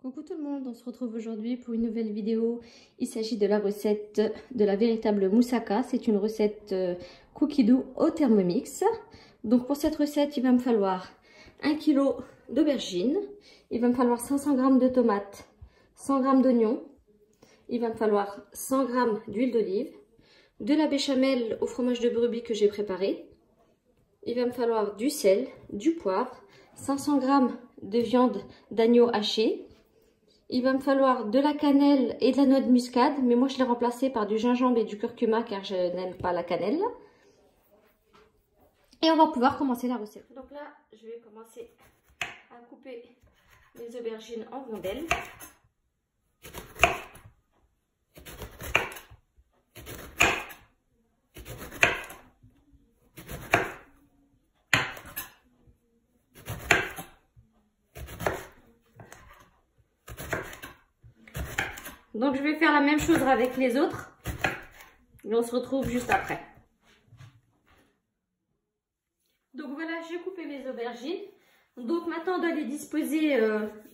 Coucou tout le monde, on se retrouve aujourd'hui pour une nouvelle vidéo. Il s'agit de la recette de la véritable moussaka. C'est une recette cookie dough au Thermomix. Donc pour cette recette, il va me falloir 1 kg d'aubergines, il va me falloir 500 g de tomates, 100 g d'oignons, il va me falloir 100 g d'huile d'olive, de la béchamel au fromage de brebis que j'ai préparé. Il va me falloir du sel, du poivre, 500 g de viande d'agneau hachée. Il va me falloir de la cannelle et de la noix de muscade, mais moi je l'ai remplacé par du gingembre et du curcuma car je n'aime pas la cannelle. Et on va pouvoir commencer la recette. Donc là, je vais commencer à couper les aubergines en rondelles. Donc je vais faire la même chose avec les autres et on se retrouve juste après. Donc voilà, j'ai coupé mes aubergines. Donc maintenant on doit les disposer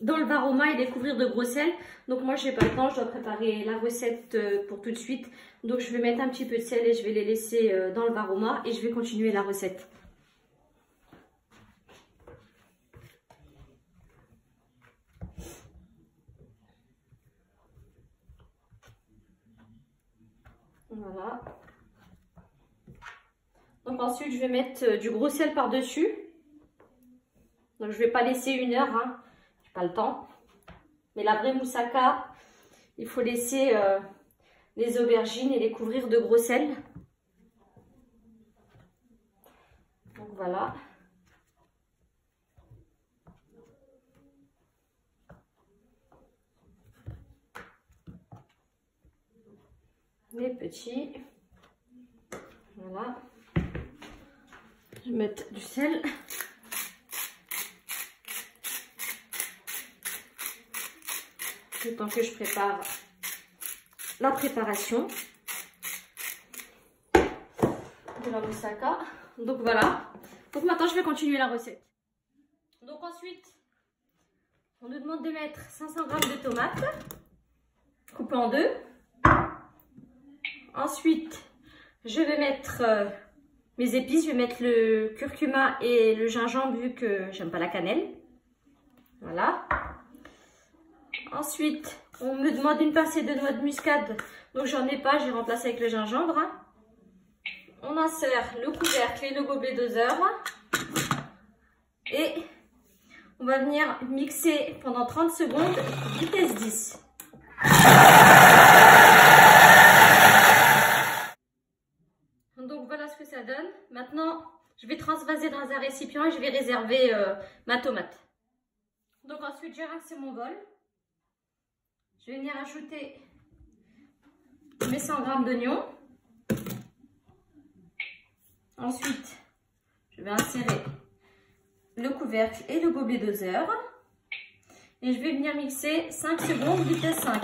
dans le varoma et les couvrir de gros sel. Donc moi j'ai pas le temps, je dois préparer la recette pour tout de suite. Donc je vais mettre un petit peu de sel et je vais les laisser dans le varoma et je vais continuer la recette. Voilà. Donc ensuite je vais mettre du gros sel par dessus. Donc je vais pas laisser 1 heure, hein. J'ai pas le temps. Mais la vraie moussaka, il faut laisser les aubergines et les couvrir de gros sel. Donc voilà. Les petits. Voilà. Je vais mettre du sel. Le temps que je prépare la préparation de la moussaka. Donc voilà. Donc maintenant je vais continuer la recette. Donc ensuite, on nous demande de mettre 500 g de tomates coupées en deux. Ensuite, je vais mettre mes épices. Je vais mettre le curcuma et le gingembre vu que j'aime pas la cannelle. Voilà. Ensuite, on me demande une pincée de noix de muscade. Donc j'en ai pas, j'ai remplacé avec le gingembre. On insère le couvercle et le gobelet doseur. Et on va venir mixer pendant 30 secondes, vitesse 10. Donc voilà ce que ça donne. Maintenant, je vais transvaser dans un récipient et je vais réserver ma tomate. Donc ensuite, j'ai rincé mon bol. Je vais venir ajouter mes 100 g d'oignons. Ensuite, je vais insérer le couvercle et le gobelet doseur. Et je vais venir mixer 5 secondes, vitesse 5.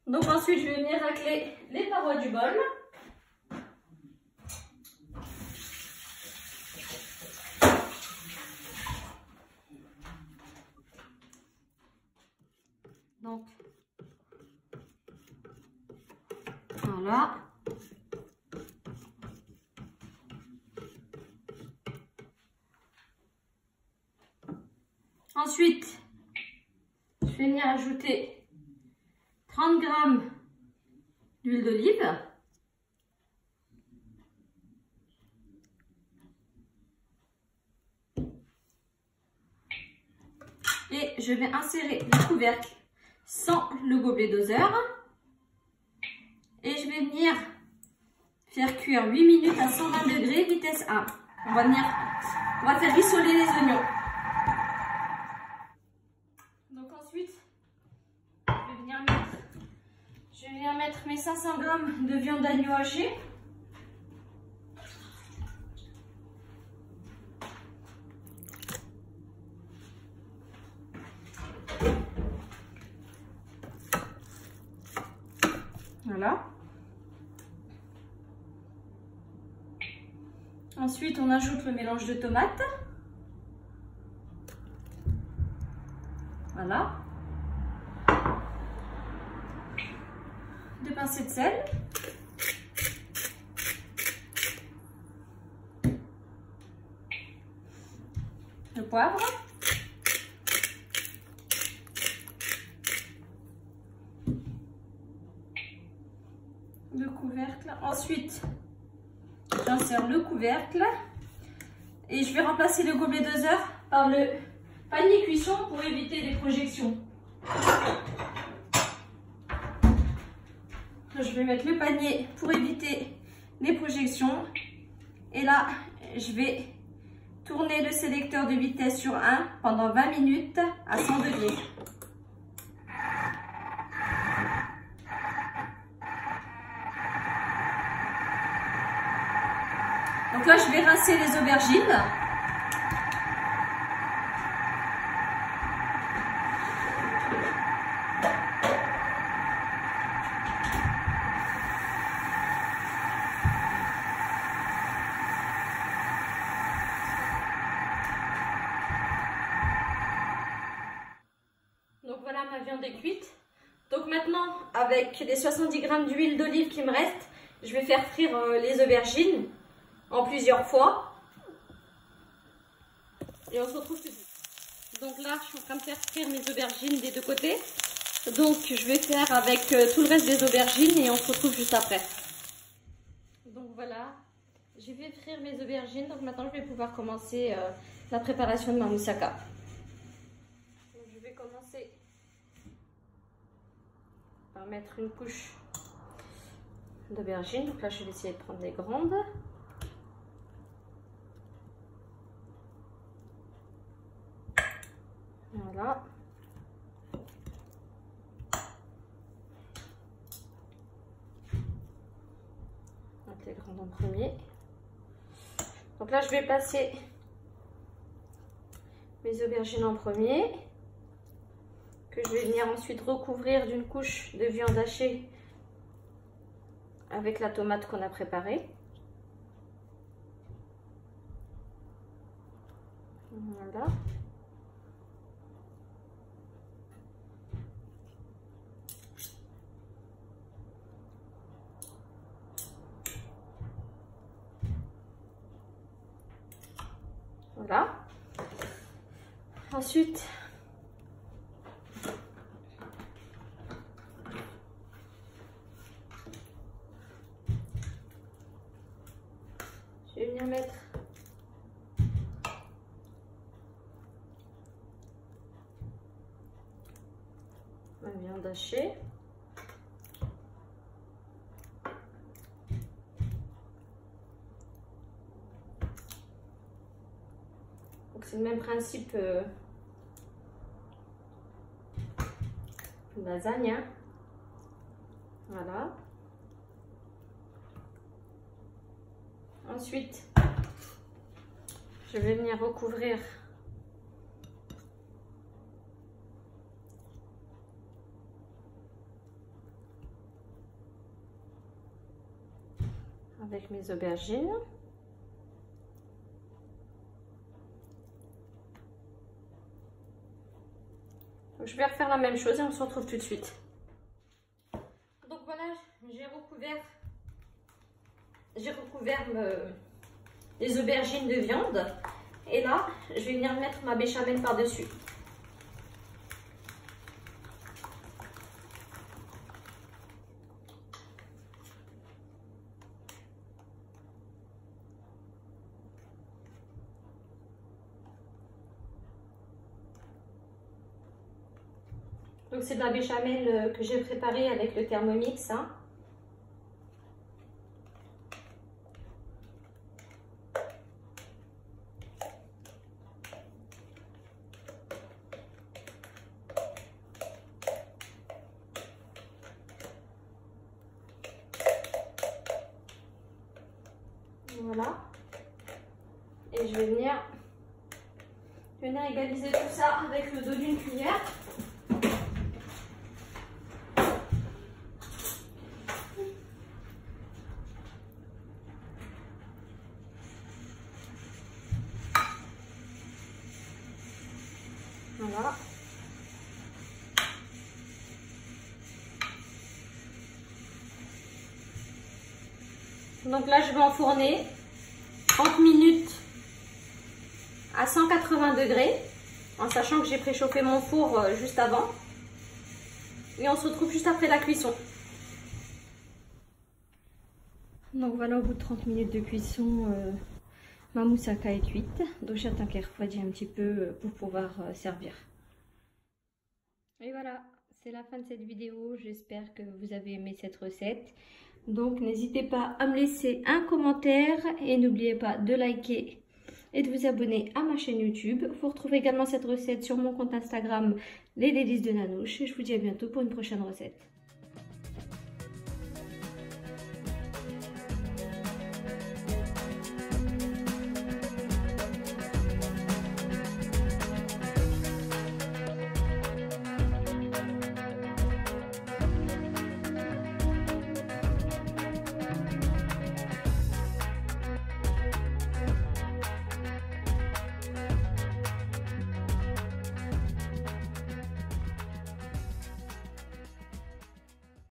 Donc ensuite, je vais venir racler les parois du bol. Donc, voilà. Ensuite, je vais venir ajouter 30 g d'huile d'olive. Et je vais insérer le couvercle sans le gobelet doseur. Et je vais venir faire cuire 8 minutes à 120 degrés, vitesse 1. On va faire rissoler les oignons. Donc ensuite, je vais venir mettre mes 500 g de viande d'agneau hachée. Ensuite, on ajoute le mélange de tomates. Voilà. 2 pincées de sel. Le poivre. Le couvercle. Ensuite, j'insère le couvercle et je vais remplacer le gobelet doseur par le panier cuisson pour éviter les projections. Je vais mettre le panier pour éviter les projections et là je vais tourner le sélecteur de vitesse sur 1 pendant 20 minutes à 100 degrés. Donc là, je vais rincer les aubergines. Donc voilà, ma viande est cuite. Donc maintenant, avec les 70 g d'huile d'olive qui me reste, je vais faire frire les aubergines en plusieurs fois. Et on se retrouve tout de suite. Donc là, je suis en train de faire frire mes aubergines des deux côtés. Donc je vais faire avec tout le reste des aubergines et on se retrouve juste après. Donc voilà, j'ai fait frire mes aubergines. Donc maintenant, je vais pouvoir commencer la préparation de ma moussaka. Donc, je vais commencer par mettre une couche d'aubergines. Donc là, je vais essayer de prendre les grandes. Voilà. Donc les grandes en premier. Donc là, je vais passer mes aubergines en premier, que je vais venir ensuite recouvrir d'une couche de viande hachée avec la tomate qu'on a préparée. Voilà. Voilà. Ensuite, je vais venir mettre ma viande hachée. C'est le même principe lasagne. Hein. Voilà. Ensuite, je vais venir recouvrir avec mes aubergines. Je vais refaire la même chose et on se retrouve tout de suite. Donc voilà, j'ai recouvert les aubergines de viande. Et là, je vais venir mettre ma béchamel par-dessus. Donc c'est de la béchamel que j'ai préparée avec le Thermomix. Hein. Voilà. Et je vais venir égaliser tout ça avec le dos d'une cuillère. Voilà. Donc là, je vais enfourner 30 minutes à 180 degrés, en sachant que j'ai préchauffé mon four juste avant. Et on se retrouve juste après la cuisson. Donc voilà, au bout de 30 minutes de cuisson, ma moussaka est cuite. Donc j'attends qu'elle refroidisse un petit peu pour pouvoir servir. Et voilà, c'est la fin de cette vidéo. J'espère que vous avez aimé cette recette. Donc n'hésitez pas à me laisser un commentaire et n'oubliez pas de liker et de vous abonner à ma chaîne YouTube. Vous retrouvez également cette recette sur mon compte Instagram, les délices de Nanouche. Et je vous dis à bientôt pour une prochaine recette.